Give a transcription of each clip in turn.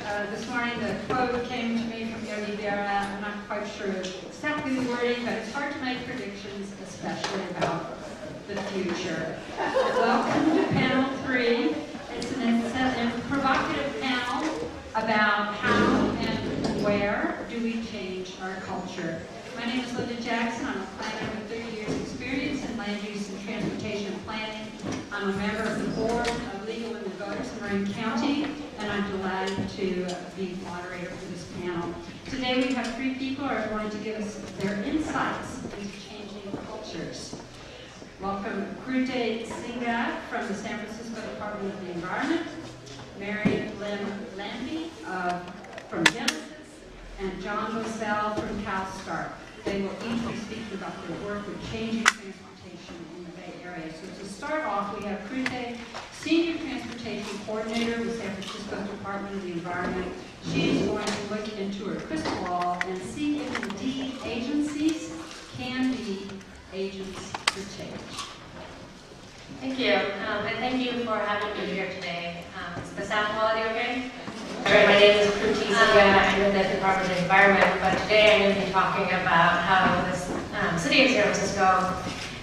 This morning the quote came to me from Yogi Berra. I'm not quite sure exactly the wording, but it's hard to make predictions, especially about the future. Welcome to panel 3. It's a provocative panel about how and where do we change our culture. My name is Linda Jackson. I'm a planner with 30 years experience in land use and transportation planning. I'm a member of the board of Legal Women Voters in Marin County, and I'm delighted to be moderator for this panel. Today we have 3 people who are going to give us their insights into changing cultures. Welcome Krute Singa from the San Francisco Department of the Environment, Mary Lim-Lampe from Genesis, and John Boesel from CALSTART. They will each be speaking about their work with changing transportation in the Bay Area. So to start off, we have Krute, Senior Transportation Coordinator with San Francisco Department of the Environment. She is going to look into her crystal ball and see if indeed agencies can be agents for change. Thank you, and thank you for having me here today. Is the sound quality okay? All right, my name is Krute Singa. I'm with the Department of the Environment, but today I'm going to be talking about how the City of San Francisco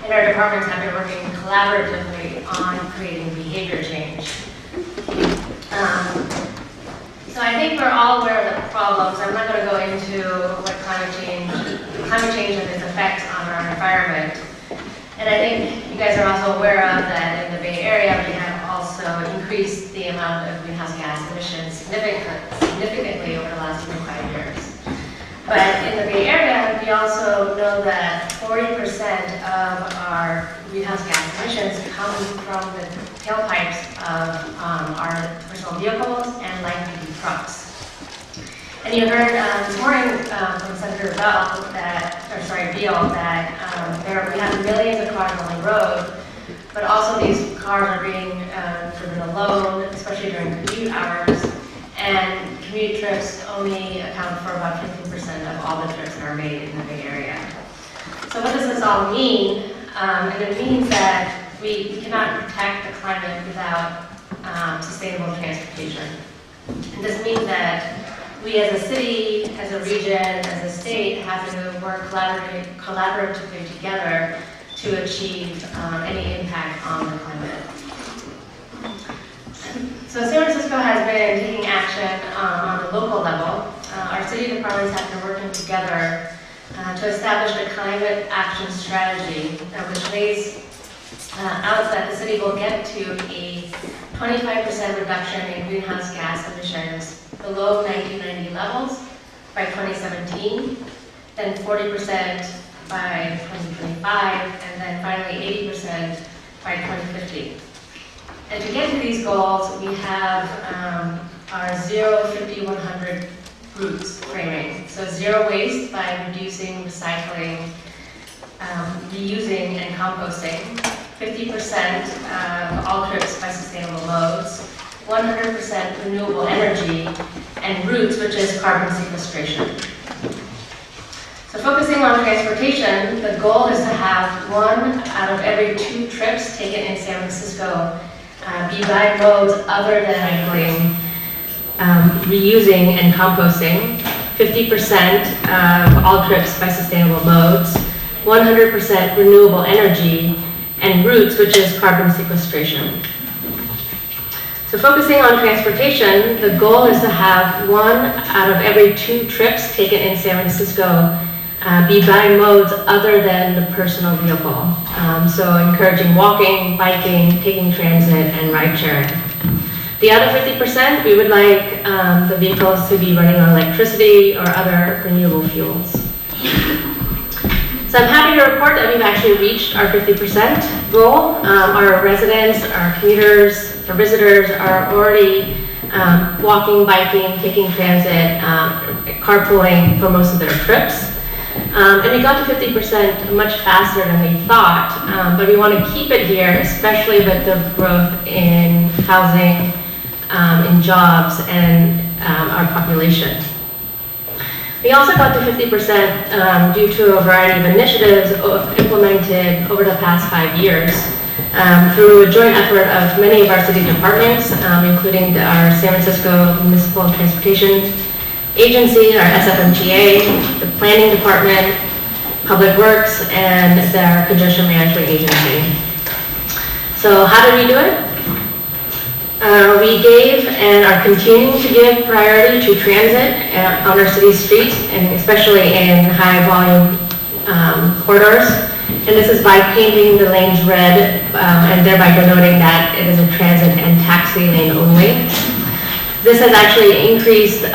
and our departments have been working collaboratively on creating behavior change. So I think we're all aware of the problems. I'm not going to go into what climate change and its effects on our environment. And I think you guys are also aware of that in the Bay Area, we have also increased the amount of greenhouse gas emissions significantly over the last 5 years. But in the Bay Area, we also know that 40% of our greenhouse gas emissions come from the tailpipes of our personal vehicles and light-duty trucks. And you heard this morning from Senator Beal that we have millions of cars on the road, but also these cars are being driven alone, especially during commute hours, and commute trips only account for about 15% of all the trips that are made in the Bay Area. So what does this all mean? And it means that we cannot protect the climate without sustainable transportation. And this means that we as a city, as a region, as a state have to work collaboratively together to achieve any impact on the climate. So San Francisco has been taking action on the local level. Our city departments have been working together to establish a climate action strategy which lays out that the city will get to a 25% reduction in greenhouse gas emissions below 1990 levels by 2017, then 40% by 2025, and then finally 80% by 2050. And to get to these goals, we have our 0, 50, 100 roots framing. So zero waste by reducing, recycling, reusing, and composting. 50% of all trips by sustainable modes. 100% renewable energy, and roots, which is carbon sequestration. So focusing on transportation, the goal is to have 1 out of every 2 trips taken in San Francisco be by modes other than recycling, reusing, and composting. 50% of all trips by sustainable modes. 100% renewable energy, and roots, which is carbon sequestration. So focusing on transportation, the goal is to have 1 out of every 2 trips taken in San Francisco be by modes other than the personal vehicle. So encouraging walking, biking, taking transit, and ride sharing. The other 50%, we would like the vehicles to be running on electricity or other renewable fuels. So I'm happy to report that we've actually reached our 50% goal. Our residents, our commuters, our visitors are already walking, biking, taking transit, carpooling for most of their trips. And we got to 50% much faster than we thought, but we want to keep it here, especially with the growth in housing, in jobs, and our population. We also got to 50% due to a variety of initiatives implemented over the past 5 years. through a joint effort of many of our city departments, including our San Francisco Municipal Transportation Agency, our SFMTA, the Planning Department, Public Works, and our Congestion Management Agency. So how did we do it? We gave and are continuing to give priority to transit on our city streets, and especially in high volume corridors. And this is by painting the lanes red and thereby denoting that it is a transit and taxi lane only. This has actually increased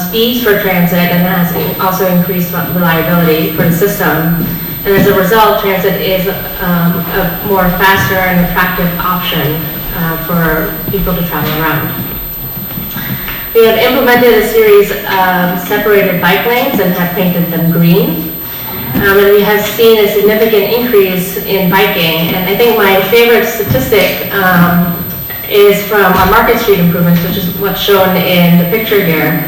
speeds for transit and has also increased reliability for the system. And as a result, transit is a more faster and attractive option for people to travel around. We have implemented a series of separated bike lanes and have painted them green. And we have seen a significant increase in biking. And I think my favorite statistic is from our Market Street improvements, which is what's shown in the picture here.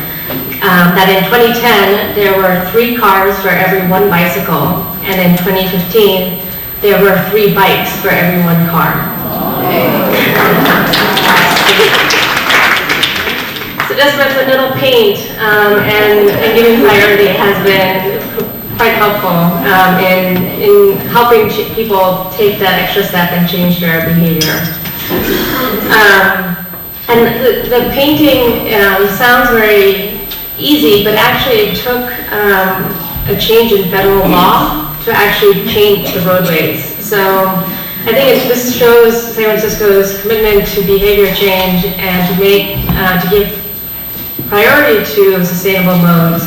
That in 2010, there were 3 cars for every 1 bicycle, and in 2015, there were 3 bikes for every 1 car. So just with a little paint and giving priority has been quite helpful in helping people take that extra step and change their behavior. And the painting sounds very easy, but actually it took a change in federal law to actually paint the roadways. So I think this shows San Francisco's commitment to behavior change and to give priority to sustainable modes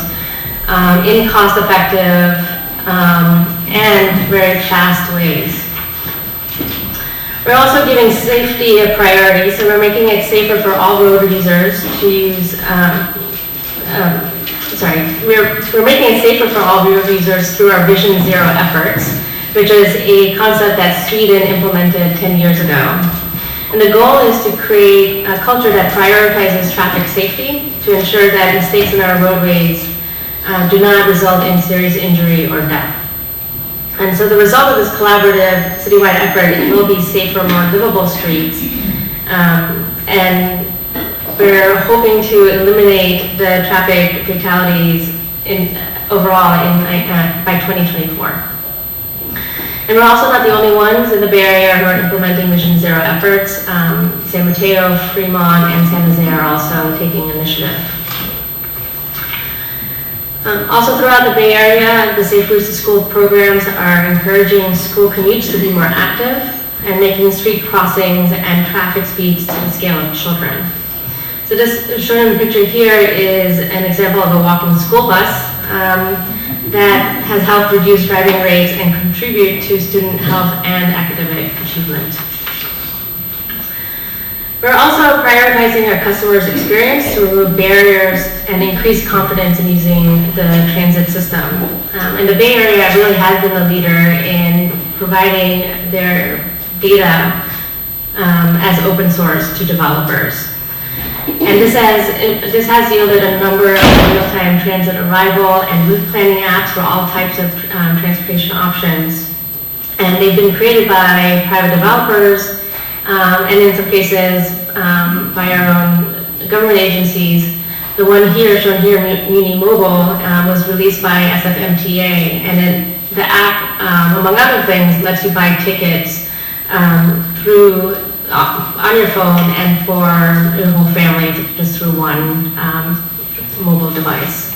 in cost-effective and very fast ways. We're also giving safety a priority, so we're making it safer for all road users to use. We're making it safer for all road users through our Vision Zero efforts, which is a concept that Sweden implemented 10 years ago. And the goal is to create a culture that prioritizes traffic safety to ensure that mistakes in our roadways do not result in serious injury or death. And so the result of this collaborative citywide effort will be safer, more livable streets. And we're hoping to eliminate the traffic fatalities overall by 2024. And we're also not the only ones in the Bay Area who are implementing Vision Zero efforts. San Mateo, Fremont, and San Jose are also taking initiative. Also throughout the Bay Area, the Safe Routes to School programs are encouraging school commutes to be more active and making street crossings and traffic speeds to the scale of children. So this shown in the picture here is an example of a walking school bus that has helped reduce driving rates and contribute to student health and academic achievement. We're also prioritizing our customers' experience to remove barriers and increase confidence in using the transit system. And the Bay Area really has been the leader in providing their data as open source to developers. And this has yielded a number of real-time transit arrival and route planning apps for all types of transportation options. And they've been created by private developers, and in some cases by our own government agencies. The one here, shown here, Muni Mobile, was released by SFMTA, and the app, among other things, lets you buy tickets on your phone and for your whole family just through one mobile device.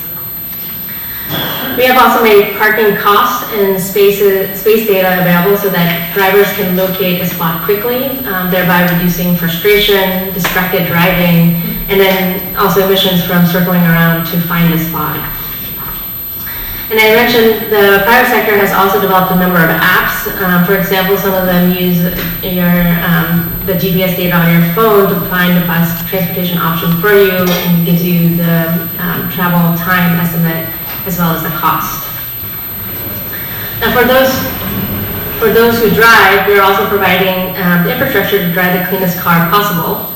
We have also made parking costs and space data available so that drivers can locate a spot quickly, thereby reducing frustration, distracted driving, and then also emissions from circling around to find a spot. And I mentioned the private sector has also developed a number of apps. For example, some of them use the GPS data on your phone to find the best transportation option for you and gives you the travel time estimate as well as the cost. Now for those who drive, we're also providing the infrastructure to drive the cleanest car possible.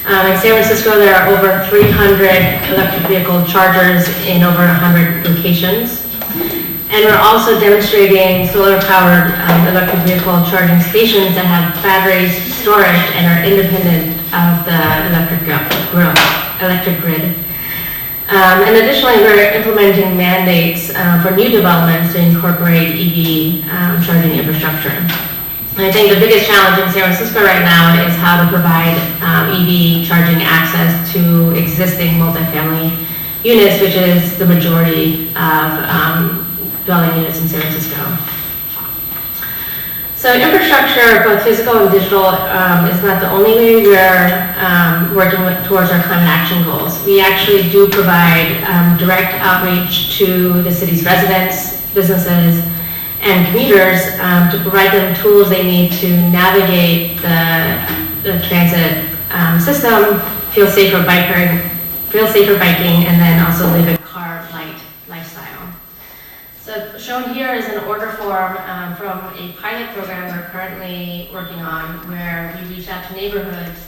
In San Francisco, there are over 300 electric vehicle chargers in over 100 locations. And we're also demonstrating solar-powered electric vehicle charging stations that have battery storage and are independent of the electric grid. And additionally, we're implementing mandates for new developments to incorporate EV charging infrastructure. And I think the biggest challenge in San Francisco right now is how to provide EV charging access to existing multifamily units, which is the majority of dwelling units in San Francisco. So infrastructure, both physical and digital, is not the only way we're working towards our climate action goals. We actually do provide direct outreach to the city's residents, businesses, and commuters to provide them tools they need to navigate the transit system, feel safer biking, and then also live a car-light lifestyle. So shown here is an order form from a pilot program we're currently working on, where we reach out to neighborhoods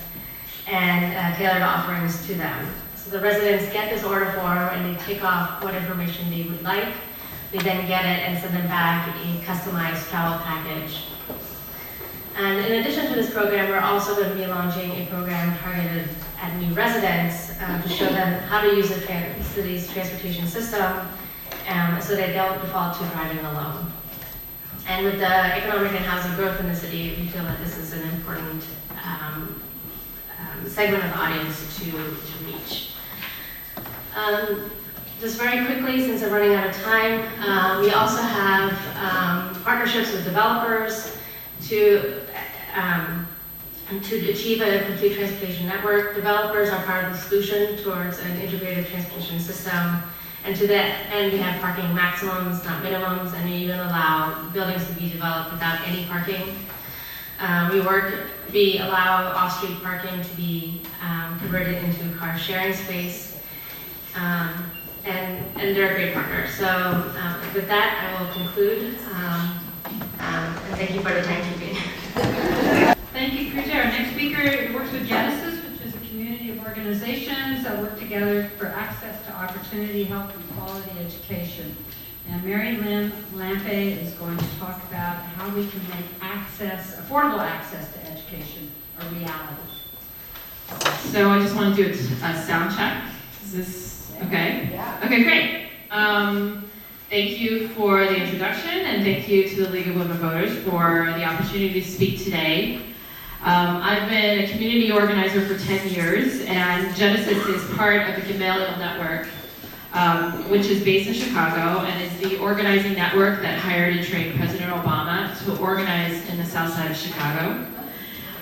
and tailor offerings to them. So the residents get this order form and they tick off what information they would like. They then get it and send them back a customized travel package. And in addition to this program, we're also going to be launching a program targeted at new residents to show them how to use the city's transportation system so they don't default to driving alone. And with the economic and housing growth in the city, we feel that this is an important segment of the audience to reach. Just very quickly, since I'm running out of time, we also have partnerships with developers to achieve a complete transportation network. Developers are part of the solution towards an integrated transportation system. And to that end, we have parking maximums, not minimums, and we even allow buildings to be developed without any parking. We allow off-street parking to be converted into a car sharing space. And they're a great partner. So with that, I will conclude. And thank you for the timekeeping. Thank you, Krute. Our next speaker works with Genesis, which is a community of organizations that work together for access to opportunity, health, and quality education. And Mary Lim-Lampe is going to talk about how we can make affordable access to education, a reality. So I just want to do a sound check. Is this okay? Yeah. Okay, great. Thank you for the introduction, and thank you to the League of Women Voters for the opportunity to speak today. I've been a community organizer for 10 years, and Genesis is part of the Gamaliel Network, which is based in Chicago, and is the organizing network that hired and trained President Obama to organize in the south side of Chicago.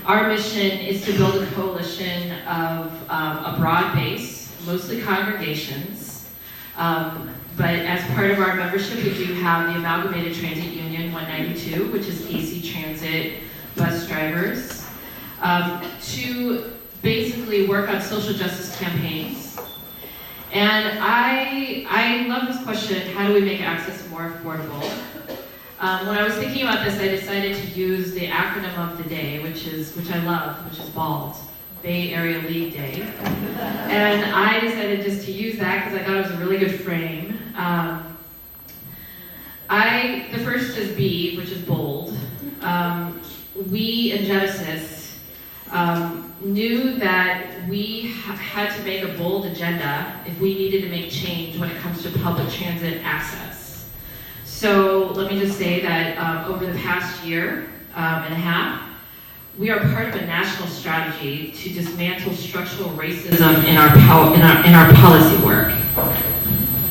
Our mission is to build a coalition of a broad base, mostly congregations, but as part of our membership, we do have the Amalgamated Transit Union 192, which is AC Transit bus drivers, to basically work on social justice campaigns. And I love this question, how do we make access more affordable? When I was thinking about this, I decided to use the acronym of the day, which I love, which is BALD, Bay Area League Day. And I decided just to use that because I thought it was a really good frame. The first is B, which is bold. We in Genesis knew that we had to make a bold agenda if we needed to make change when it comes to public transit access. So let me just say that over the past year and a half, we are part of a national strategy to dismantle structural racism in our policy work.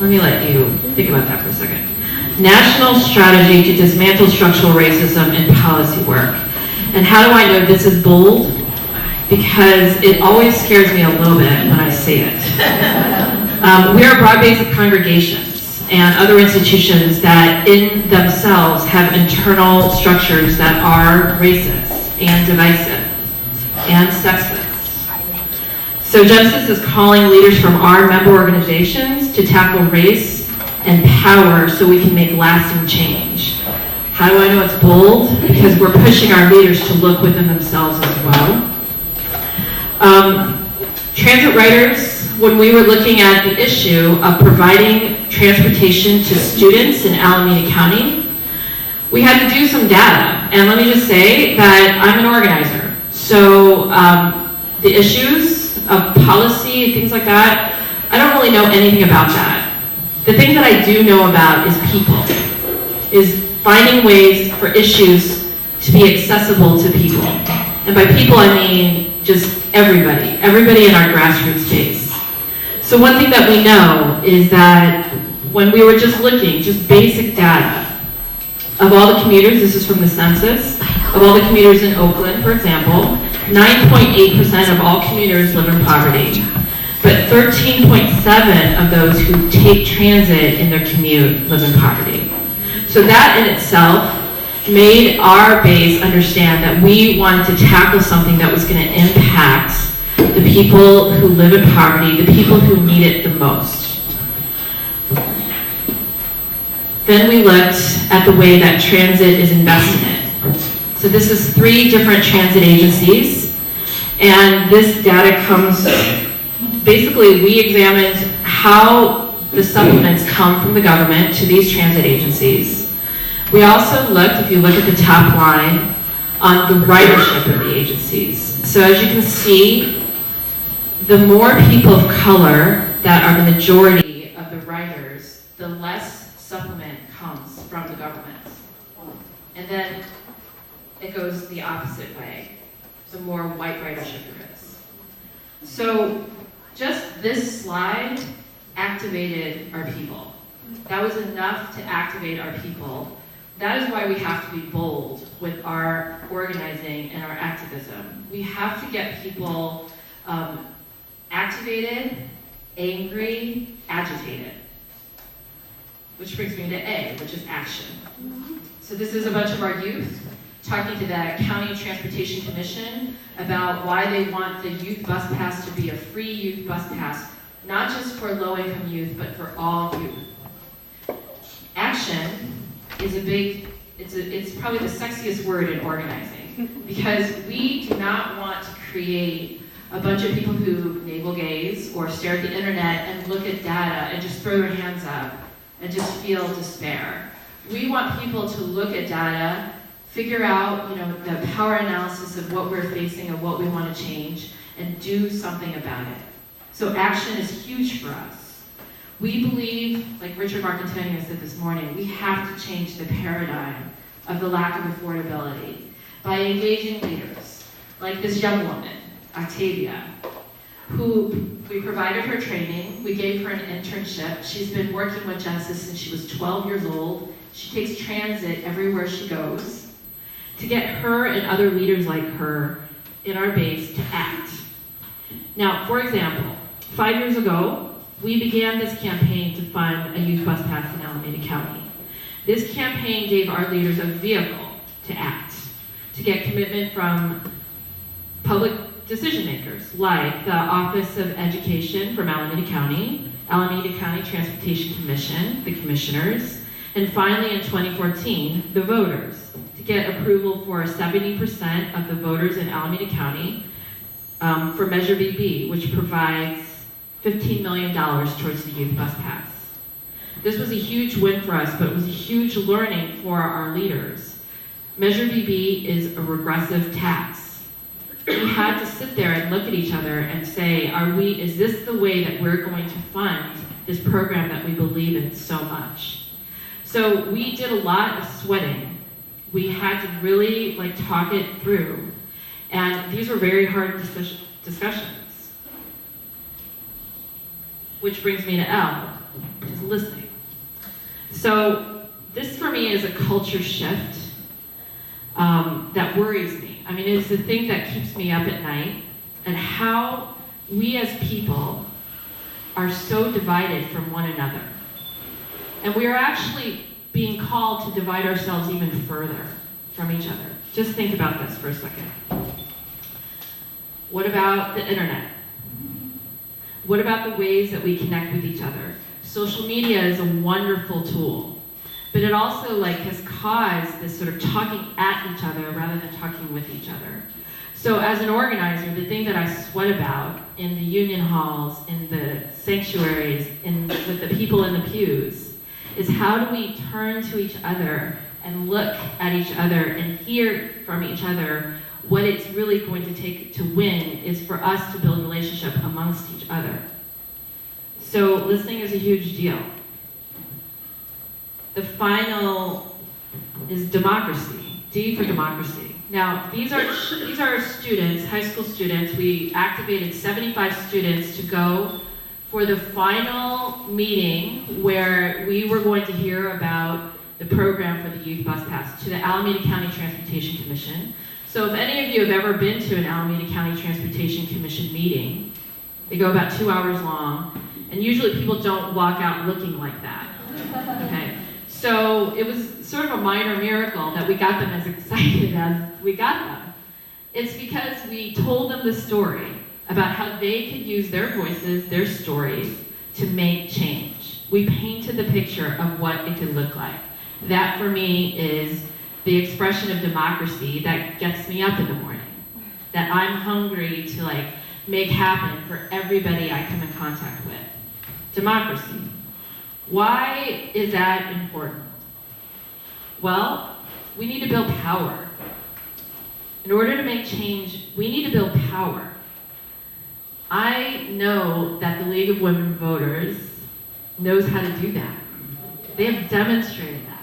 Let me let you think about that for a second. National strategy to dismantle structural racism in policy work. And how do I know this is bold? Because it always scares me a little bit when I say it. We are a broad base of congregations and other institutions that in themselves have internal structures that are racist and divisive and sexist. So Genesis is calling leaders from our member organizations to tackle race and power so we can make lasting change. How do I know it's bold? Because we're pushing our leaders to look within themselves as well. Transit writers when we were looking at the issue of providing transportation to students in Alameda County, we had to do some data. And let me just say that I'm an organizer. So the issues of policy, things like that, I don't really know anything about that. The thing that I do know about is people, is finding ways for issues to be accessible to people. And by people, I mean just everybody in our grassroots base. So one thing that we know is that when we were just looking, just basic data, of all the commuters, this is from the census, of all the commuters in Oakland, for example, 9.8% of all commuters live in poverty, but 13.7% of those who take transit in their commute live in poverty. So that in itself made our base understand that we wanted to tackle something that was going to impact the people who live in poverty, the people who need it the most. Then we looked at the way that transit is invested in. So this is 3 different transit agencies, and this data comes, basically we examined how the supplements come from the government to these transit agencies. We also looked, if you look at the top line, on the ridership of the agencies. So as you can see, the more people of color that are the majority of the riders, the less supplement comes from the government. And then it goes the opposite way, the more white ridership there is. So just this slide activated our people. That was enough to activate our people. That is why we have to be bold with our organizing and our activism. We have to get people activated, angry, agitated. Which brings me to A, which is action. So this is a bunch of our youth talking to the County Transportation Commission about why they want the youth bus pass to be a free youth bus pass, not just for low-income youth, but for all youth. Action is it's probably the sexiest word in organizing, because we do not want to create a bunch of people who navel gaze or stare at the internet and look at data and just throw their hands up and just feel despair. We want people to look at data, figure out, the power analysis of what we're facing and what we want to change, and do something about it. So action is huge for us. We believe, like Richard Marcantonio said this morning, we have to change the paradigm of the lack of affordability by engaging leaders, like this young woman, Octavia, who we provided her training, we gave her an internship. She's been working with Genesis since she was 12 years old. She takes transit everywhere she goes to get her and other leaders like her in our base to act. Now, for example, 5 years ago, we began this campaign to fund a youth bus pass in Alameda County. This campaign gave our leaders a vehicle to act, to get commitment from public decision makers like the Office of Education from Alameda County Transportation Commission, the commissioners, and finally in 2014, the voters, to get approval for 70% of the voters in Alameda County for Measure BB, which provides $15 million towards the youth bus pass. This was a huge win for us, but it was a huge learning for our leaders. Measure BB is a regressive tax. We had to sit there and look at each other and say, is this the way that we're going to fund this program that we believe in so much? So we did a lot of sweating. We had to really talk it through. And these were very hard discussions. Which brings me to L, which is listening. So this for me is a culture shift that worries me. I mean, it's the thing that keeps me up at night, and how we as people are so divided from one another. And we are actually being called to divide ourselves even further from each other. Just think about this for a second. What about the internet? What about the ways that we connect with each other? Social media is a wonderful tool, but it also has caused this sort of talking at each other rather than talking with each other. So as an organizer, the thing that I sweat about in the union halls, in the sanctuaries, with the people in the pews, is how do we turn to each other and look at each other and hear from each other. What it's really going to take to win is for us to build relationship amongst each other. So listening is a huge deal. The final is democracy, D for democracy. Now, these are students, high school students. We activated 75 students to go for the final meeting where we were going to hear about the program for the Youth Bus Pass to the Alameda County Transportation Commission. So if any of you have ever been to an Alameda County Transportation Commission meeting, they go about 2 hours long, and usually people don't walk out looking like that, okay? So it was sort of a minor miracle that we got them as excited as we got them. It's because we told them the story about how they could use their voices, their stories, to make change. We painted the picture of what it could look like. That for me is the expression of democracy that gets me up in the morning. That I'm hungry to make happen for everybody I come in contact with. Democracy. Why is that important? Well, we need to build power. In order to make change, we need to build power. I know that the League of Women Voters knows how to do that. They have demonstrated that.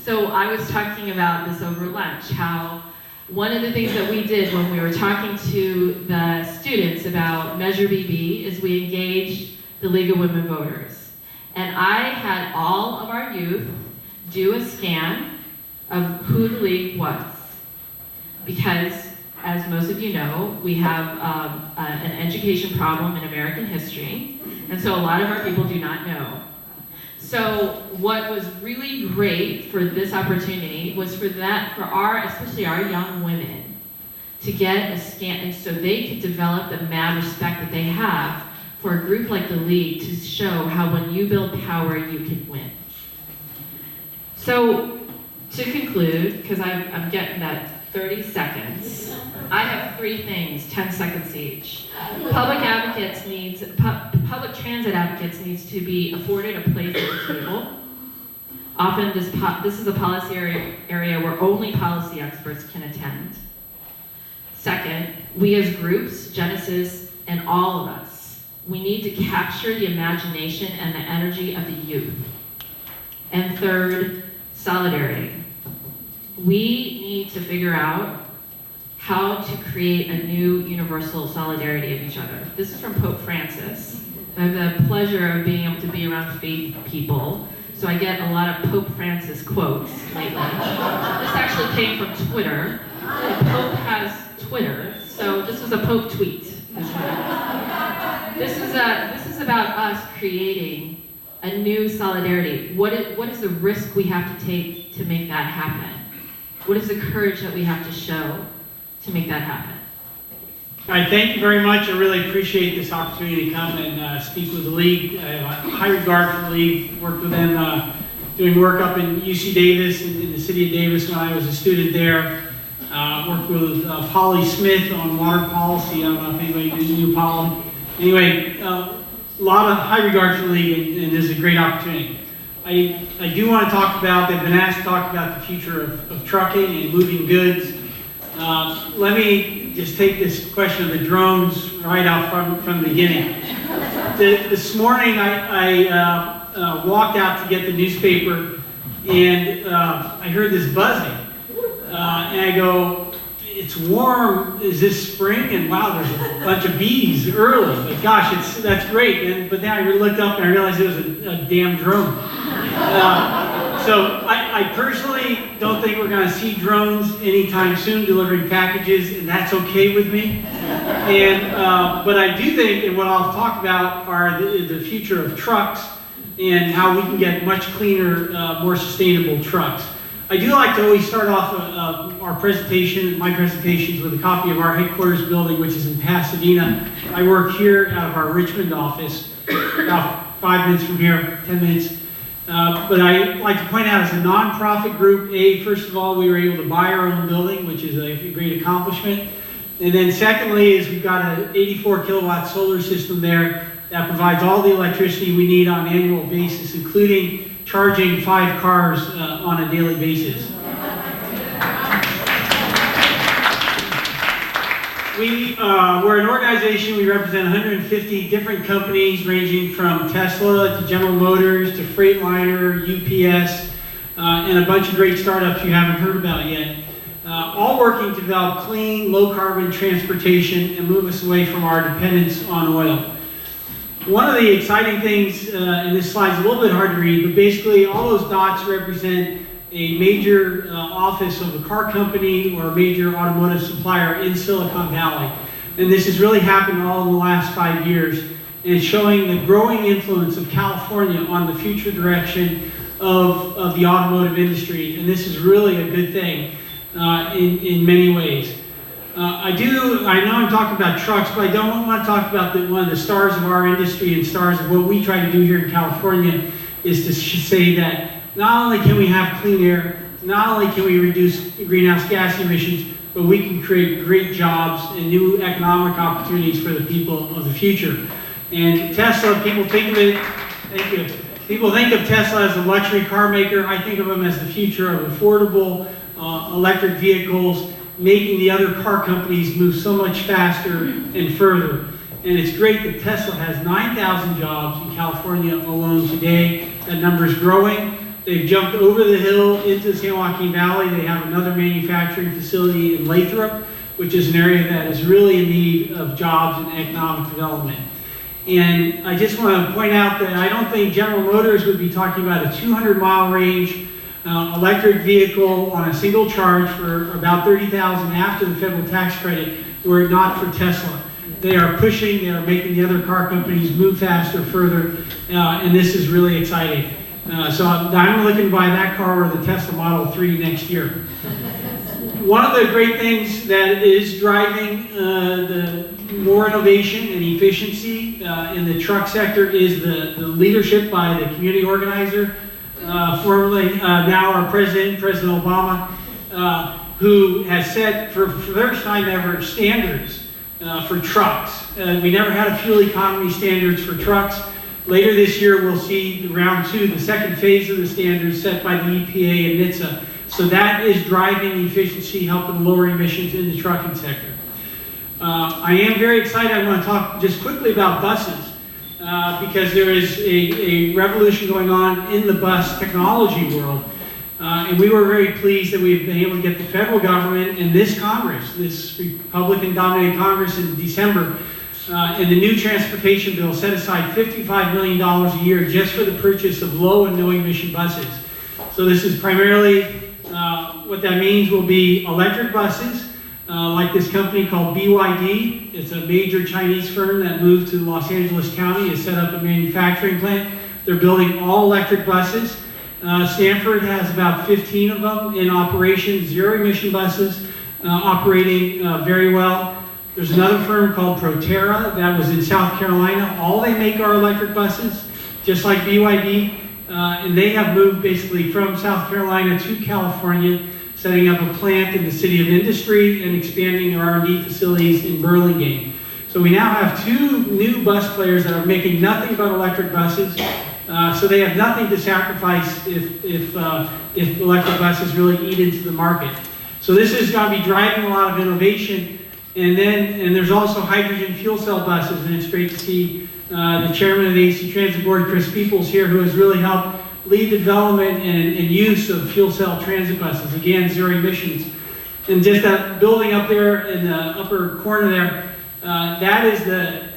So I was talking about this over lunch, how one of the things that we did when we were talking to the students about Measure BB is we engaged the League of Women Voters. And I had all of our youth do a scan of who the League was. Because, as most of you know, we have an education problem in American history, and so a lot of our people do not know. So what was really great for this opportunity was especially our young women, to get a scan, and so they could develop the mad respect that they have for a group like the League to show how when you build power, you can win. So to conclude, because I'm getting that 30 seconds, I have 3 things, 10 seconds each. Public transit advocates needs to be afforded a place at the table. Often this is a policy area where only policy experts can attend. Second, we as groups, Genesis, and all of us, we need to capture the imagination and the energy of the youth. And third, solidarity. We need to figure out how to create a new universal solidarity of each other. This is from Pope Francis. I have the pleasure of being able to be around faith people, so I get a lot of Pope Francis quotes lately. This actually came from Twitter. The Pope has Twitter, so this was a Pope tweet. This is about us creating a new solidarity. What is the risk we have to take to make that happen? What is the courage that we have to show to make that happen? All right, thank you very much. I really appreciate this opportunity to come and speak with the League. I have a high regard for the League. Worked with them doing work up in UC Davis, in the city of Davis when I was a student there. Worked with Polly Smith on water policy. I don't know if anybody knew Polly. Anyway, a lot of high regard for the League, and this is a great opportunity. I do want to talk about, they've been asked to talk about the future of trucking and moving goods. Let me just take this question of the drones right out from the beginning. This morning I walked out to get the newspaper, and I heard this buzzing. And I go, it's warm, is this spring? And wow, there's a bunch of bees early. But gosh, that's great. But then I looked up and I realized it was a damn drone. So I personally don't think we're going to see drones anytime soon delivering packages, and that's okay with me. But I do think, and what I'll talk about are the future of trucks and how we can get much cleaner, more sustainable trucks. I do like to always start off my presentations with a copy of our headquarters building, which is in Pasadena. I work here out of our Richmond office, about 5 minutes from here, 10 minutes. But I like to point out, as a nonprofit group, first of all, we were able to buy our own building, which is a great accomplishment. And then secondly is we've got an 84 kilowatt solar system there that provides all the electricity we need on an annual basis, including charging 5 cars on a daily basis. We're an organization, we represent 150 different companies ranging from Tesla to General Motors to Freightliner, UPS, and a bunch of great startups you haven't heard about yet. All working to develop clean, low-carbon transportation and move us away from our dependence on oil. One of the exciting things, and this slide's a little bit hard to read, but basically all those dots represent a major office of a car company or a major automotive supplier in Silicon Valley. And this has really happened all in the last 5 years, and it's showing the growing influence of California on the future direction of the automotive industry. And this is really a good thing in many ways. I know I'm talking about trucks, but I don't want to talk about one of the stars of our industry and stars of what we try to do here in California is to say that not only can we have clean air, not only can we reduce greenhouse gas emissions, but we can create great jobs and new economic opportunities for the people of the future. And Tesla, people think of it, thank you. People think of Tesla as a luxury car maker. I think of them as the future of affordable electric vehicles, making the other car companies move so much faster and further. And it's great that Tesla has 9,000 jobs in California alone today. That number is growing. They've jumped over the hill into the San Joaquin Valley. They have another manufacturing facility in Lathrop, which is an area that is really in need of jobs and economic development. And I just want to point out that I don't think General Motors would be talking about a 200-mile range electric vehicle on a single charge for about $30,000 after the federal tax credit were it not for Tesla. They are pushing, they are making the other car companies move faster, further, and this is really exciting. So I'm looking to buy that car or the Tesla Model 3 next year. One of the great things that is driving the more innovation and efficiency in the truck sector is the leadership by the community organizer, formerly now our President Obama, who has set for the first time ever standards for trucks. We never had a fuel economy standards for trucks. Later this year, we'll see round 2, the second phase of the standards set by the EPA and NHTSA. So that is driving efficiency, helping lower emissions in the trucking sector. I am very excited. I want to talk just quickly about buses because there is a revolution going on in the bus technology world. And we were very pleased that we've been able to get the federal government and this Congress, this Republican-dominated Congress in December, in the new transportation bill set aside $55 million a year just for the purchase of low and no emission buses. So this is primarily, what that means will be electric buses, like this company called BYD. It's a major Chinese firm that moved to Los Angeles County to set up a manufacturing plant. They're building all electric buses. Stanford has about 15 of them in operation, zero emission buses, operating very well. There's another firm called Proterra that was in South Carolina. All they make are electric buses, just like BYD. And they have moved basically from South Carolina to California, setting up a plant in the City of Industry and expanding their R&D facilities in Burlingame. So we now have 2 new bus players that are making nothing but electric buses. So they have nothing to sacrifice if electric buses really eat into the market. So this is going to be driving a lot of innovation. And there's also hydrogen fuel cell buses, and it's great to see the chairman of the AC Transit Board, Chris Peoples, here, who has really helped lead the development and use of fuel cell transit buses. Again, zero emissions. And just that building up there in the upper corner there, that is the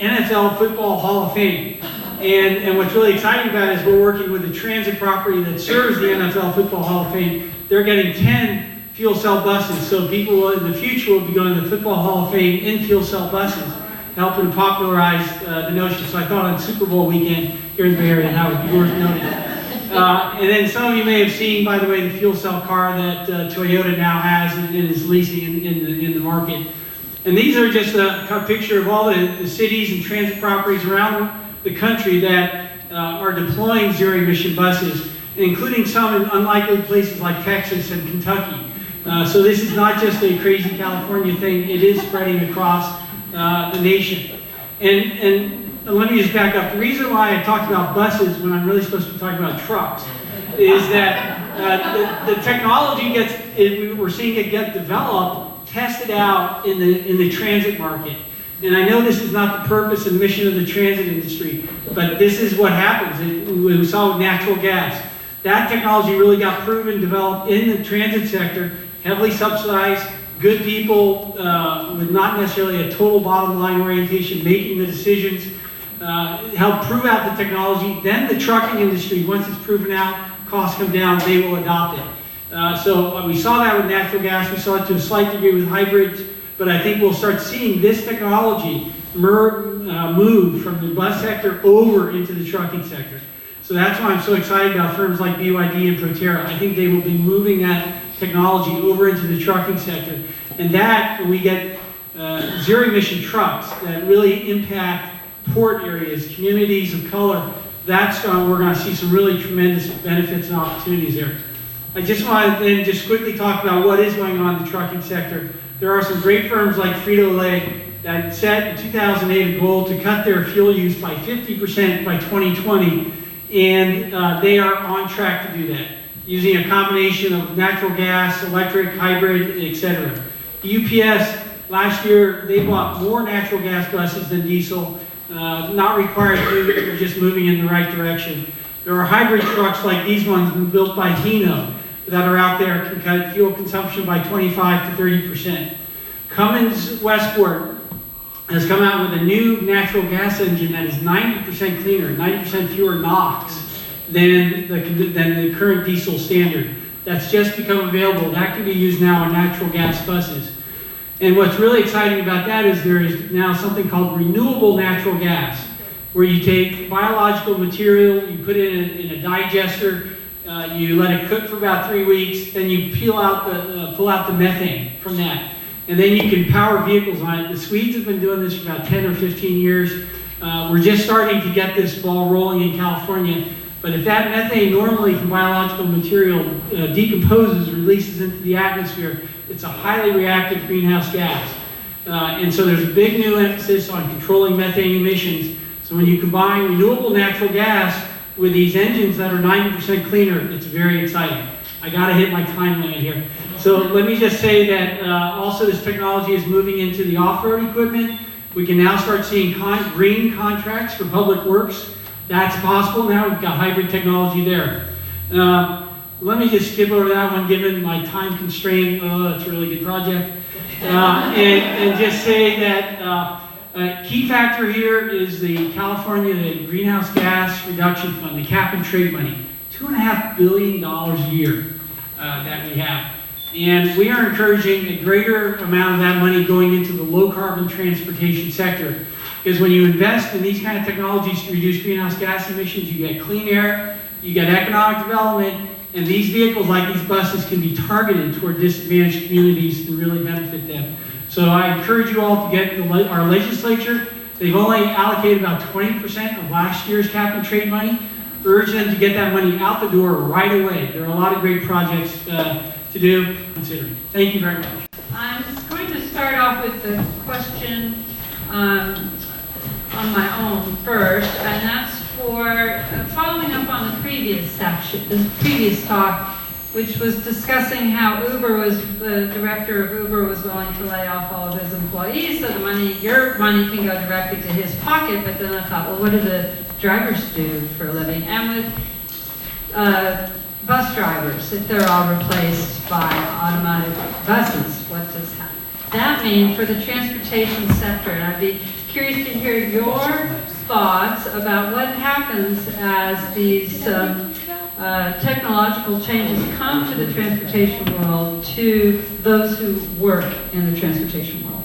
NFL Football Hall of Fame. And what's really exciting about it is we're working with the transit property that serves the NFL Football Hall of Fame. They're getting 10 fuel cell buses, so people in the future will be going to the Football Hall of Fame in fuel cell buses, helping to popularize the notion. So I thought on Super Bowl weekend here in the Bay Area that would be worth noting. And then some of you may have seen, by the way, the fuel cell car that Toyota now has and is leasing in the market. And these are just a picture of all the cities and transit properties around the country that are deploying zero emission buses, including some in unlikely places like Texas and Kentucky. So this is not just a crazy California thing, it is spreading across the nation. And let me just back up. The reason why I talked about buses when I'm really supposed to be talking about trucks is that the technology we're seeing it get developed, tested out in the transit market. And I know this is not the purpose and mission of the transit industry, but this is what happens. We saw with natural gas. That technology really got proven, developed in the transit sector, heavily subsidized, good people with not necessarily a total bottom line orientation making the decisions, help prove out the technology. Then the trucking industry, once it's proven out, costs come down, they will adopt it. So we saw that with natural gas, we saw it to a slight degree with hybrids, but I think we'll start seeing this technology move from the bus sector over into the trucking sector. So that's why I'm so excited about firms like BYD and Proterra. I think they will be moving that technology over into the trucking sector. And that, when we get zero-emission trucks that really impact port areas, communities of color, that's we're going to see some really tremendous benefits and opportunities there. I just want to then just quickly talk about what is going on in the trucking sector. There are some great firms like Frito-Lay that set in 2008 a goal to cut their fuel use by 50% by 2020, and they are on track to do that, using a combination of natural gas, electric, hybrid, etc. UPS, last year, they bought more natural gas buses than diesel, not required to, they're just moving in the right direction. There are hybrid trucks like these ones built by Hino that are out there, can cut fuel consumption by 25 to 30%. Cummins Westport has come out with a new natural gas engine that is 90% cleaner, 90% fewer NOx than the current diesel standard. That's just become available. That can be used now on natural gas buses. And what's really exciting about that is there is now something called renewable natural gas, where you take biological material, you put it in a digester, you let it cook for about 3 weeks, then you pull out the methane from that. And then you can power vehicles on it. The Swedes have been doing this for about 10 or 15 years. We're just starting to get this ball rolling in California. But if that methane normally from biological material decomposes, releases into the atmosphere, it's a highly reactive greenhouse gas. And so there's a big new emphasis on controlling methane emissions. So when you combine renewable natural gas with these engines that are 90% cleaner, it's very exciting. I gotta hit my time limit here. So let me just say that also this technology is moving into the off-road equipment. We can now start seeing green contracts for public works. That's possible now. We've got hybrid technology there. Let me just skip over that one given my time constraint. Oh, that's a really good project. And just say that a key factor here is the California Greenhouse Gas Reduction Fund, the cap and trade money. $2.5 billion a year that we have. And we are encouraging a greater amount of that money going into the low carbon transportation sector. Because when you invest in these kind of technologies to reduce greenhouse gas emissions, you get clean air, you get economic development, and these vehicles like these buses can be targeted toward disadvantaged communities and really benefit them. So I encourage you all to get our legislature. They've only allocated about 20% of last year's cap and trade money. Urge them to get that money out the door right away. There are a lot of great projects to do. Consider. Thank you very much. I'm going to start off with the question on my own first, and that's for following up on the previous section, the previous talk, which was discussing how the director of Uber was willing to lay off all of his employees, so your money can go directly to his pocket. But then I thought, well, what do the drivers do for a living? And with bus drivers, if they're all replaced by automatic buses, what does that mean for the transportation sector? And I'd be curious to hear your thoughts about what happens as these technological changes come to the transportation world to those who work in the transportation world.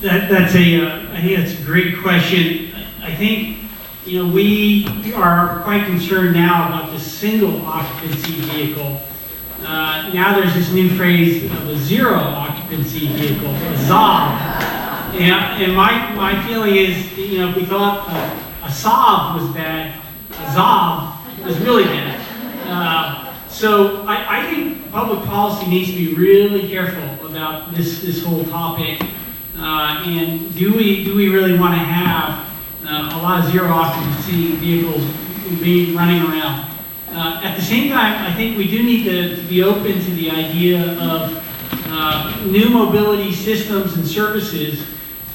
I think that's a great question. I think, we are quite concerned now about the single occupancy vehicle. Now there's this new phrase of a zero occupancy vehicle, a ZOV. And my feeling is, if we thought a SOV was bad, a ZOV was really bad. So I think public policy needs to be really careful about this whole topic. And do we really want to have a lot of zero occupancy vehicles running around? At the same time, I think we do need to be open to the idea of new mobility systems and services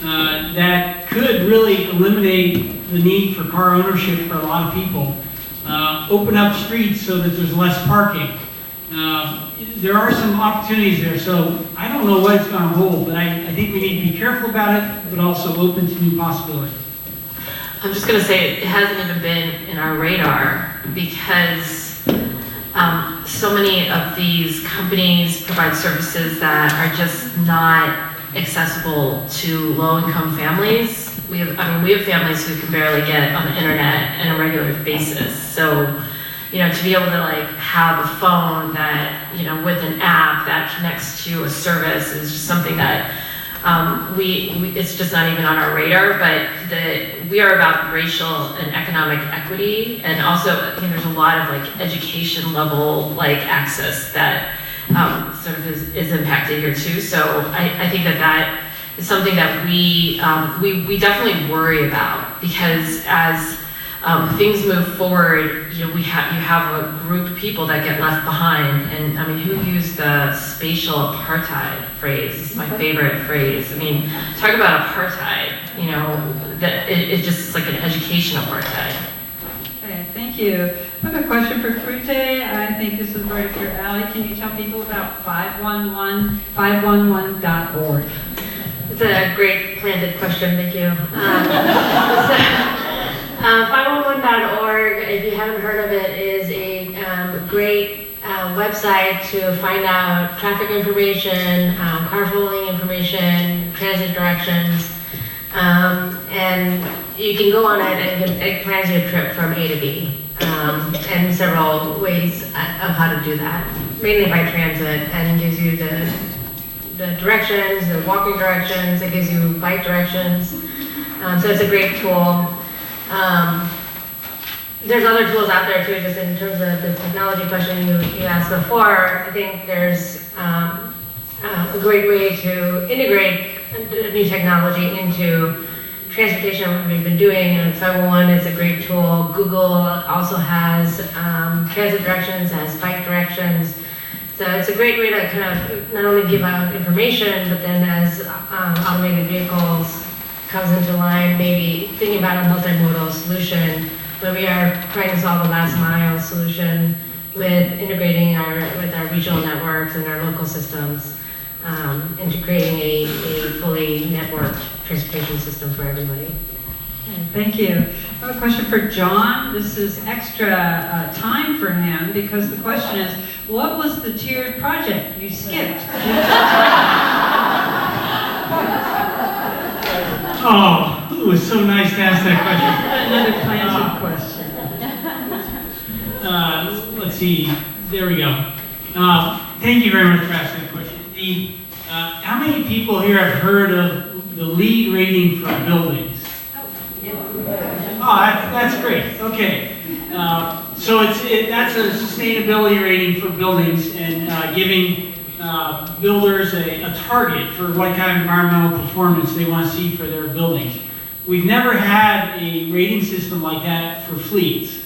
that could really eliminate the need for car ownership for a lot of people. Open up streets so that there's less parking. There are some opportunities there, so I don't know what it's going to hold, but I think we need to be careful about it, but also open to new possibilities. I'm just going to say it hasn't even been in our radar because so many of these companies provide services that are just not accessible to low-income families. We have families who can barely get on the internet on a regular basis. So, to be able to have a phone that, with an app that connects to a service is just something that it's just not even on our radar, but we are about racial and economic equity, and also there's a lot of education level access that sort of is impacted here too. So I think that is something that we definitely worry about, because as things move forward, you have a group of people that get left behind. And who used the spatial apartheid phrase? It's my favorite phrase. Talk about apartheid. That it's just like an education apartheid. Okay, thank you. I have a question for Krute. I think this is right up your alley. Can you tell people about 511.org? It's a great planted question, thank you. 511.org, if you haven't heard of it, is a great website to find out traffic information, carpooling information, transit directions, and you can go on it and it plans you a trip from A to B, and several ways of how to do that, mainly by transit, and gives you the directions, the walking directions, it gives you bike directions, so it's a great tool. There's other tools out there too, just in terms of the technology question you asked before. I think there's a great way to integrate new technology into transportation, what we've been doing, and 511 is a great tool. Google also has transit directions, has bike directions. So it's a great way to kind of not only give out information, but then as automated vehicles comes into line, maybe thinking about a multimodal solution where we are trying to solve a last mile solution with integrating with our regional networks and our local systems into creating a fully networked transportation system for everybody. Okay, thank you. I have a question for John. This is extra time for him because the question is, what was the tiered project you skipped? Oh, it was so nice to ask that question. Another planted question. Let's see. There we go. Thank you very much for asking that question. How many people here have heard of the LEED rating for buildings? Oh, that's great. Okay. So that's a sustainability rating for buildings and giving builders a target for what kind of environmental performance they want to see for their buildings. We've never had a rating system like that for fleets.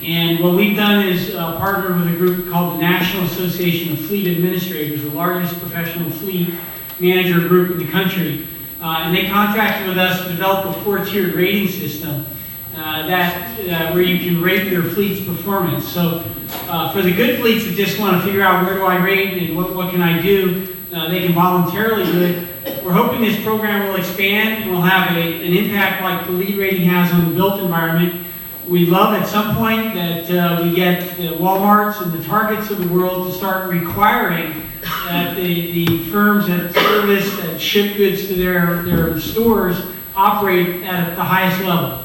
And what we've done is partner with a group called the National Association of Fleet Administrators, the largest professional fleet manager group in the country. And they contracted with us to develop a 4-tiered rating system where you can rate your fleet's performance. So for the good fleets that just want to figure out where do I rate and what can I do, they can voluntarily do it. We're hoping this program will expand and will have an impact like the LEED rating has on the built environment. We'd love at some point that we get the Walmarts and the Targets of the world to start requiring that the firms that service, that ship goods to their stores operate at the highest level.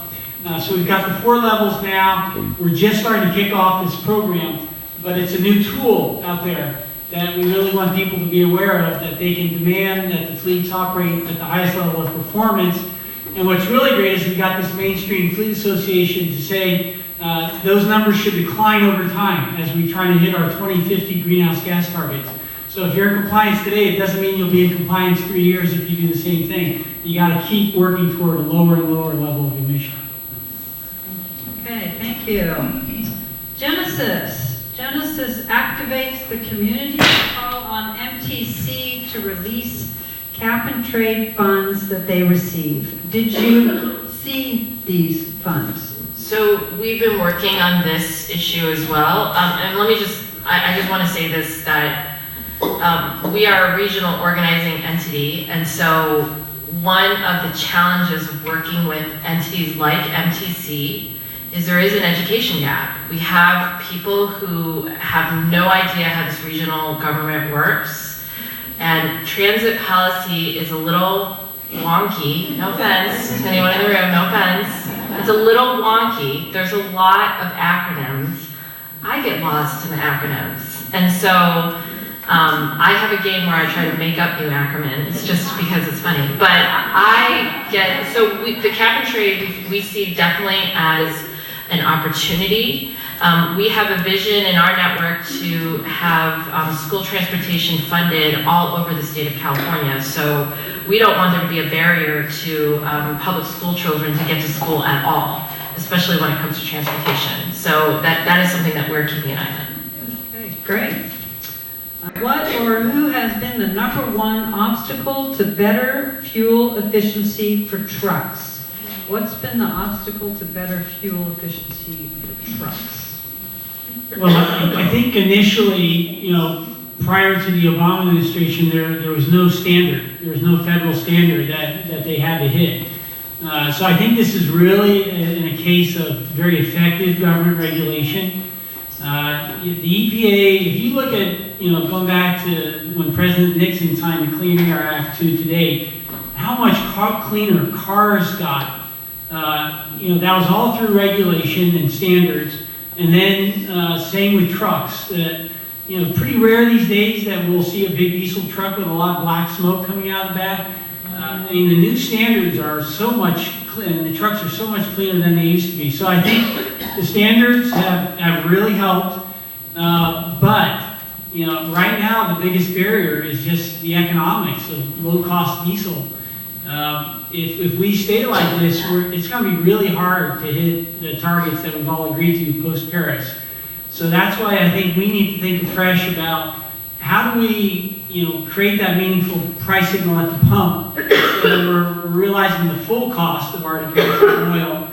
So we've got the 4 levels now. We're just starting to kick off this program, but it's a new tool out there that we really want people to be aware of, that they can demand that the fleets operate at the highest level of performance. And what's really great is we've got this mainstream fleet association to say those numbers should decline over time as we try to hit our 2050 greenhouse gas targets. So if you're in compliance today, it doesn't mean you'll be in compliance 3 years if you do the same thing. You got to keep working toward a lower and lower level of emission. Okay, thank you. Genesis. Genesis activates the community to call on MTC to release cap and trade funds that they receive. Did you see these funds? So we've been working on this issue as well. And let me I just want to say this, that we are a regional organizing entity. And so one of the challenges of working with entities like MTC is there is an education gap. We have people who have no idea how this regional government works. And transit policy is a little wonky. No offense to anyone in the room, no offense. It's a little wonky. There's a lot of acronyms. I get lost in the acronyms. And so I have a game where I try to make up new acronyms just because it's funny. But the cap and trade we see definitely as an opportunity. We have a vision in our network to have school transportation funded all over the state of California. So we don't want there to be a barrier to public school children to get to school at all, especially when it comes to transportation. So that is something that we're keeping an eye on. Okay, great. What or who has been the #1 obstacle to better fuel efficiency for trucks? What's been the obstacle to better fuel efficiency for trucks? Well, I think initially, prior to the Obama administration, there was no standard. There was no federal standard that they had to hit. So I think this is really in a case of very effective government regulation. The EPA, if you look at, going back to when President Nixon signed the Clean Air Act to today, how much cleaner cars got. That was all through regulation and standards. And then same with trucks. Pretty rare these days that we'll see a big diesel truck with a lot of black smoke coming out of the back. The new standards are so much, and the trucks are so much cleaner than they used to be. So I think the standards have really helped. But right now the biggest barrier is just the economics of low-cost diesel. If we stay like this, it's going to be really hard to hit the targets that we've all agreed to post-Paris. So that's why I think we need to think afresh about how do we, create that meaningful price signal at the pump so that we're realizing the full cost of our dependence on oil.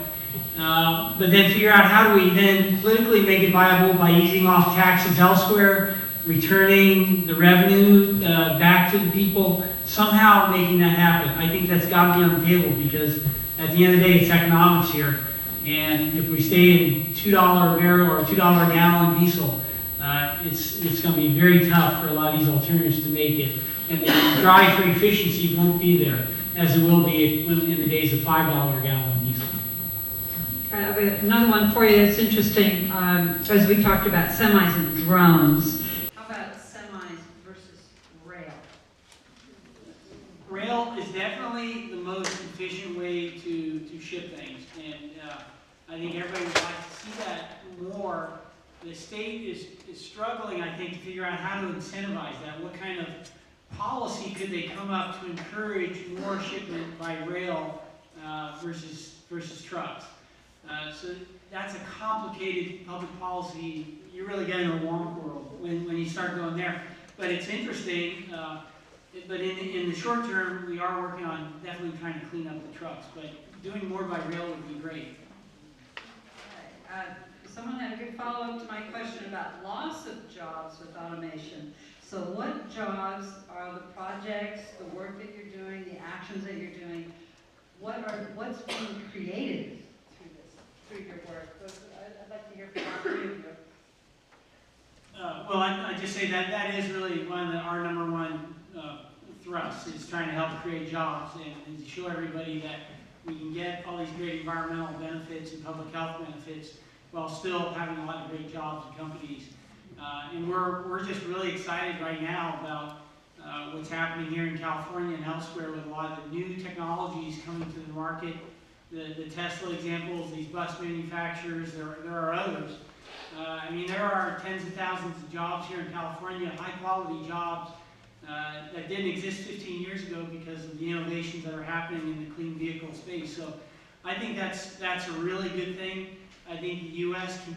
But then figure out how do we then politically make it viable by easing off taxes elsewhere, returning the revenue back to the people, somehow making that happen. I think that's got to be on the table because at the end of the day, it's economics here. And if we stay in $2 a barrel or $2 a gallon diesel, it's going to be very tough for a lot of these alternatives to make it. And the drive for efficiency won't be there as it will be in the days of $5 a gallon diesel. I have another one for you that's interesting. As we talked about semis and drones, how about semis versus rail? Rail is definitely the most efficient way to ship things, and I think everybody would like to see that more. The state is struggling, I think, to figure out how to incentivize that. What kind of policy could they come up to encourage more shipment by rail versus trucks? So that's a complicated public policy. You're really getting a wonk world when you start going there. But it's interesting. But in the short term, we are working on definitely trying to clean up the trucks. But doing more by rail would be great. Okay. Someone had a good follow-up to my question about loss of jobs with automation. So what jobs are the projects, the work that you're doing, the actions that you're doing, what's being created through your work? I'd like to hear from all three of you. Well, I just say that is really our #1 thrust is trying to help create jobs and to show everybody that we can get all these great environmental benefits and public health benefits while still having a lot of great jobs and companies. And we're just really excited right now about what's happening here in California and elsewhere with a lot of the new technologies coming to the market the Tesla examples, these bus manufacturers, there are others. I mean, there are tens of thousands of jobs here in California, high-quality jobs that didn't exist 15 years ago because of the innovations that are happening in the clean vehicle space. So I think that's a really good thing. I think the U.S. can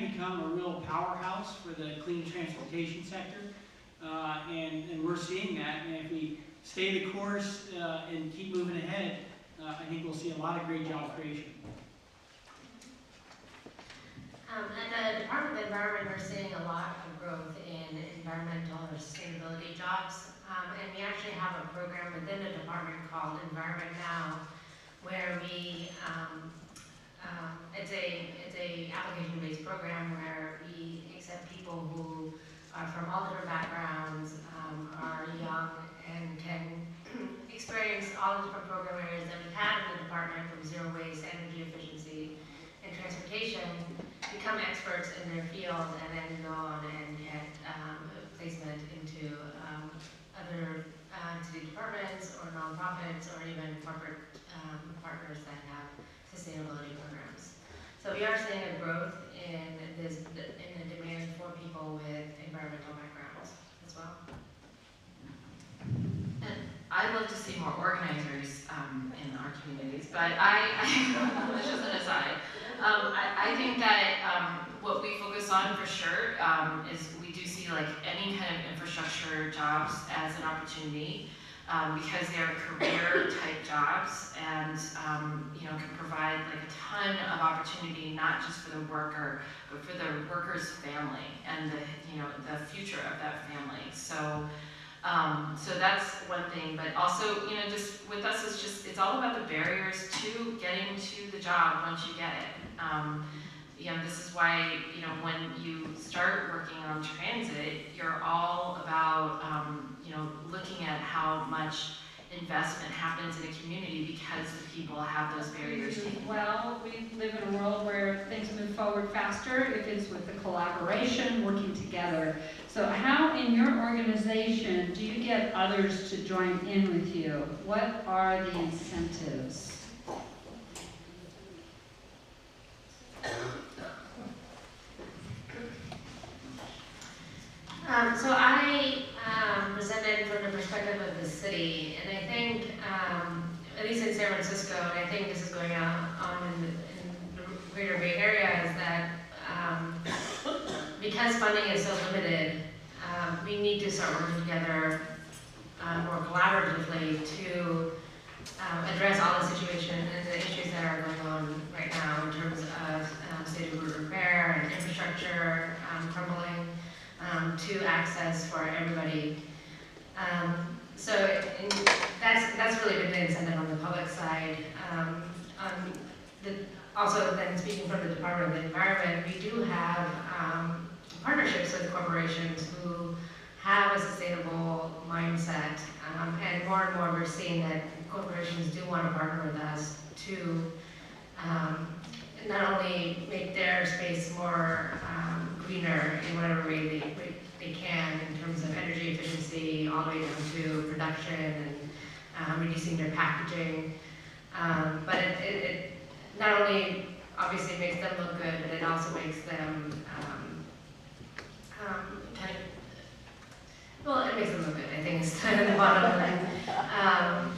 become a real powerhouse for the clean transportation sector, and we're seeing that. And if we stay the course and keep moving ahead, I think we'll see a lot of great job creation. At the Department of Environment, we're seeing a lot of growth in environmental or sustainability jobs. And we actually have a program within the department called Environment Now, where we, it's a application-based program where we accept people who are from all different backgrounds, are young, and can experience all the different program areas that we have in the department, from zero waste, energy efficiency, and transportation, become experts in their field, and then go on and get placement into other city departments or nonprofits or even corporate partners that have sustainability programs. So we are seeing a growth in the demand for people with environmental backgrounds as well. And I'd love to see more organizers in our communities, but that's just an aside. I think that what we focus on for sure is we do see like any kind of infrastructure jobs as an opportunity because they are career type jobs and can provide like a ton of opportunity, not just for the worker, but for the worker's family and the future of that family. So that's one thing, but also, just with us, it's all about the barriers to getting to the job once you get it. This is why, when you start working on transit, you're all about, looking at how much investment happens in a community because the people have those barriers. Well, we live in a world where things move forward faster if it's with the collaboration, working together. So how in your organization do you get others to join in with you? What are the incentives? So I presented from the perspective of the city, and I think, at least in San Francisco, and I think this is going on in the greater Bay Area, is that because funding is so limited, we need to start working together more collaboratively to address all the situation and the issues that are going on right now in terms of state of route repair and infrastructure crumbling to access for everybody. So that's really been the incentive on the public side. Also, then speaking from the Department of the Environment, we do have partnerships with corporations who have a sustainable mindset, and more we're seeing that corporations do want to partner with us to not only make their space more greener in whatever way they can in terms of energy efficiency, all the way down to production and reducing their packaging. But it not only obviously makes them look good, but it also makes them it makes them look good, I think is kind of the bottom line.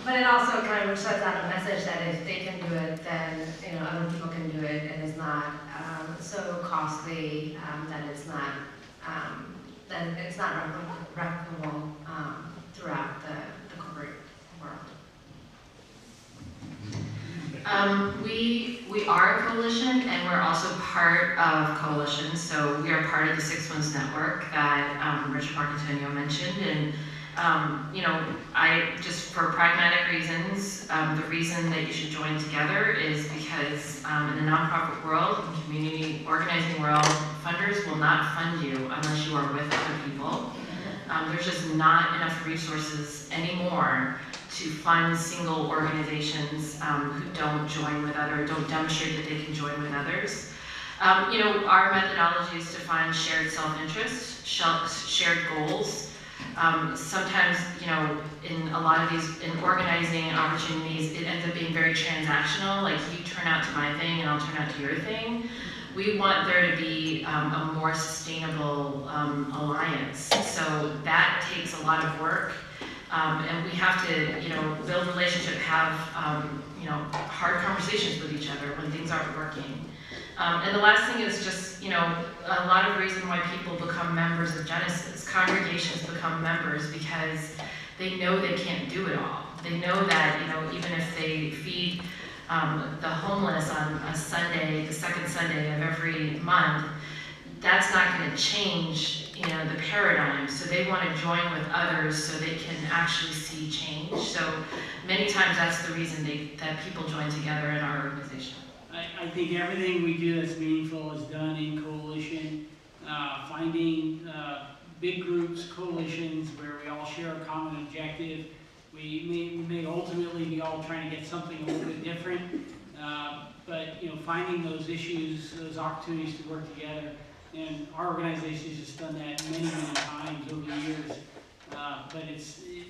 But it also kind of sends out a message that if they can do it, then other people can do it, and it's not so costly that it's not replicable throughout the corporate world. We are a coalition, and we're also part of coalitions. So we are part of the Six Ones Network that Richard Marcantonio mentioned. And I just for pragmatic reasons, the reason that you should join together is because in the nonprofit world, in community organizing world, funders will not fund you unless you are with other people. There's just not enough resources anymore to fund single organizations who don't demonstrate that they can join with others. Our methodology is to find shared self-interest, shared goals, Sometimes, you know, in a lot of these, in organizing opportunities, it ends up being very transactional, like you turn out to my thing and I'll turn out to your thing. We want there to be a more sustainable alliance. So that takes a lot of work. And we have to, you know, build relationship, have, you know, hard conversations with each other when things aren't working. And the last thing is just, you know, a lot of reason why people become members of Genesis. Congregations become members because they know they can't do it all. They know that, you know, even if they feed the homeless on a Sunday, the second Sunday of every month, that's not going to change, you know, the paradigm. So they want to join with others so they can actually see change. So many times that's the reason that people join together in our organization. I think everything we do that's meaningful is done in coalition, finding big groups, coalitions where we all share a common objective. We may ultimately be all trying to get something a little bit different, but you know, finding those issues, those opportunities to work together. And our organization has just done that many, many times over the years. But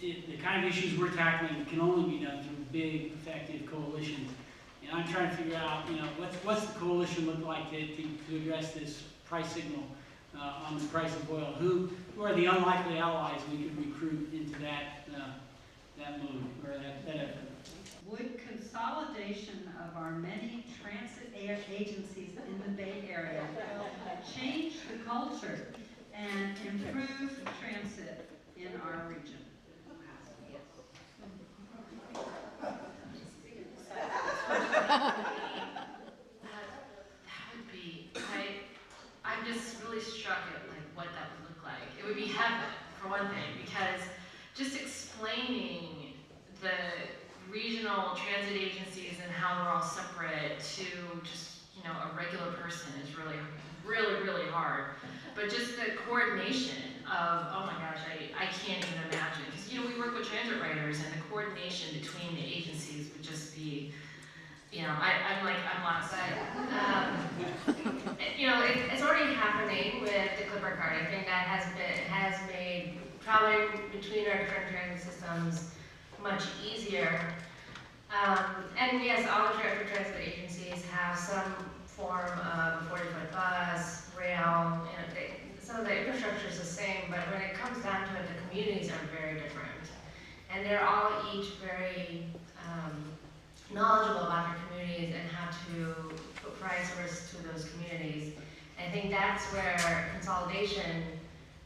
the kind of issues we're tackling can only be done through big, effective coalitions. And I'm trying to figure out, you know, what's the coalition look like to address this price signal on the price of oil? Who are the unlikely allies we could recruit into that move or that effort? Would consolidation of our many transit agencies in the Bay Area change the culture and improve transit in our region? That would be, I'm just really struck at like what that would look like. It would be heaven, for one thing, because just explaining the regional transit agencies and how they're all separate to just, you know, a regular person is really, really, really hard. But just the coordination of, oh my gosh, I can't even imagine. Because, you know, we work with transit writers and the coordination between the agencies would just be, you know, I'm lost. You know, it's already happening with the Clipper card. I think that has made traveling between our different transit systems much easier. And yes, all the transit agencies have some form of 40-foot bus, rail, and some of the infrastructure is the same, but when it comes down to it, the communities are very different. And they're all each very knowledgeable about their communities and how to put priorities to those communities. And I think that's where consolidation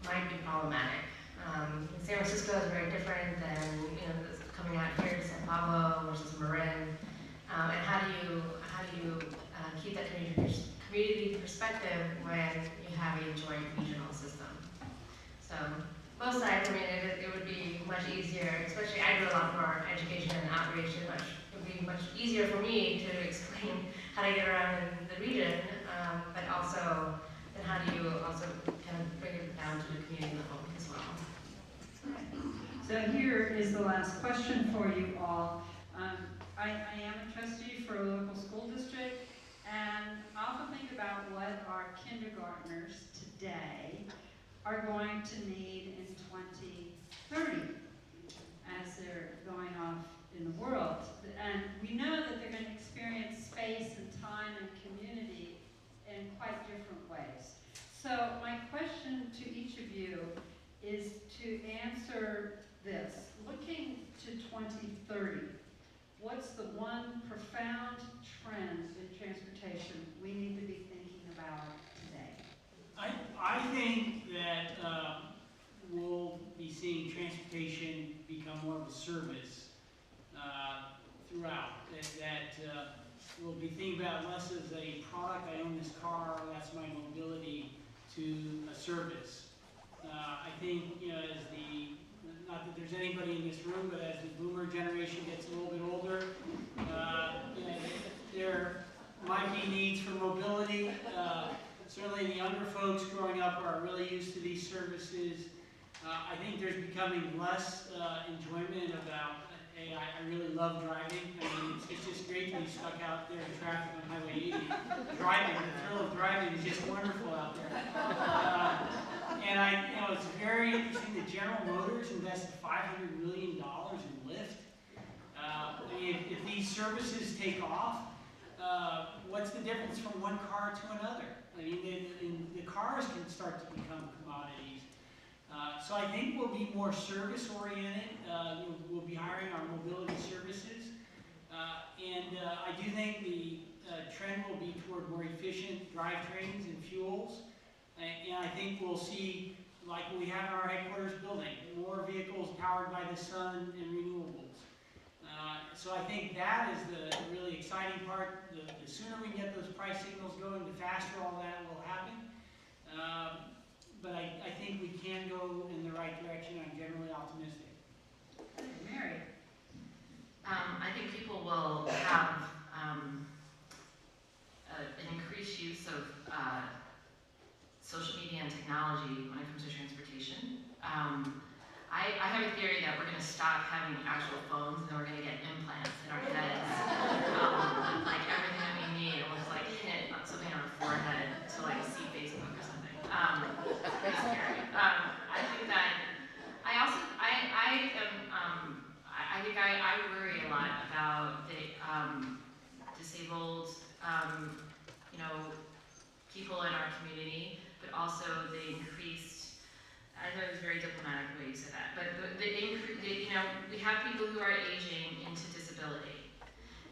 might be problematic. San Francisco is very different than, you know, coming out here to San Pablo versus Marin. And how do you keep that community perspective when you have a joint regional system? So both sides, I mean, it would be much easier, especially I do a lot more education and outreach, and it would be much easier for me to explain how to get around in the region, but also, then how do you also kind of bring it down to the community level as well? So here is the last question for you all. I am a trustee for a local school district, and I often think about what our kindergartners today are going to need in 2030 as they're going off in the world. And we know that they're going to experience space and time and community in quite different ways. So my question to each of you is to answer this. Looking to 2030, what's the one profound trend in transportation we need to be thinking about today? I think that we'll be seeing transportation become more of a service throughout. That we'll be thinking about less as a product, I own this car, that's my mobility, to a service. I think, you know, as not that there's anybody in this room, but as the boomer generation gets a little bit older, you know, there might be needs for mobility. Certainly the younger folks growing up are really used to these services. I think there's becoming less enjoyment about, hey, I really love driving. I mean, it's just great to be stuck out there in traffic on Highway 80. Driving, the thrill of driving is just wonderful out there. And it's very interesting that General Motors invested $500 million in Lyft. If these services take off, what's the difference from one car to another? I mean, the cars can start to become commodities. So I think we'll be more service oriented. We'll be hiring our mobility services. And I do think the trend will be toward more efficient drivetrains and fuels. And I think we'll see, like we have in our headquarters building, more vehicles powered by the sun and renewables. So I think that is the really exciting part. The sooner we get those price signals going, the faster all that will happen. But I think we can go in the right direction. I'm generally optimistic. Mary? I think people will have an increased use of social media and technology when it comes to transportation. I have a theory that we're going to stop having actual phones and we're going to get implants in our heads. Like everything that we need, almost like hit something on our forehead to like see Facebook or something. It's pretty scary. I think that I worry a lot about the disabled, people in our community, but also the increased. I know it was very diplomatic the way you said that, but we have people who are aging into disability.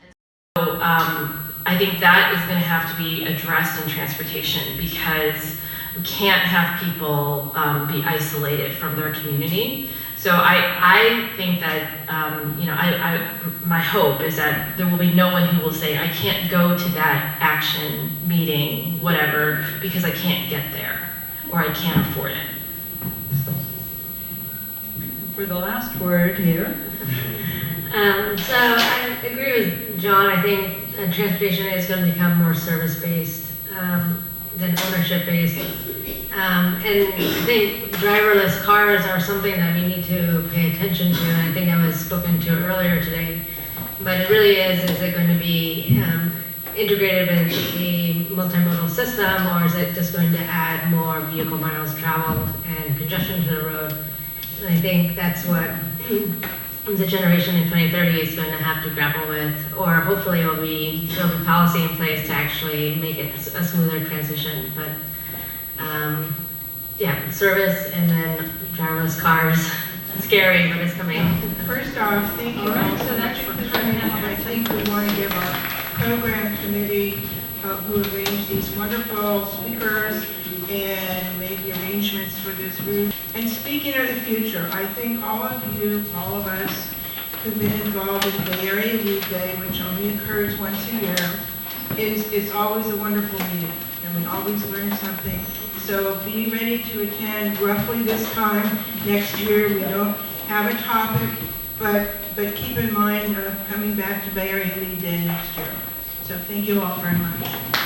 And so I think that is going to have to be addressed in transportation because we can't have people be isolated from their community. So I think that, my hope is that there will be no one who will say, I can't go to that action meeting, whatever, because I can't get there or I can't afford it. For the last word here. So I agree with John. I think transportation is going to become more service-based than ownership-based. And I think driverless cars are something that we need to pay attention to. And I think that was spoken to earlier today. But it really is it going to be integrated with the multimodal system, or is it just going to add more vehicle miles traveled and congestion to the road? And I think that's what the generation in 2030 is going to have to grapple with, or hopefully there'll be policy in place to actually make it a smoother transition. But service and then driverless cars. Scary, but it's coming. First off, thank you all so much for coming. And I think we want to give our program committee who arranged these wonderful speakers and made the arrangements for this room. And speaking of the future, I think all of you, all of us who've been involved in Bay Area Lead Day, which only occurs once a year, it's always a wonderful meeting, and we always learn something. So be ready to attend roughly this time next year. We don't have a topic, but keep in mind coming back to Bay Area Lead Day next year. So thank you all very much.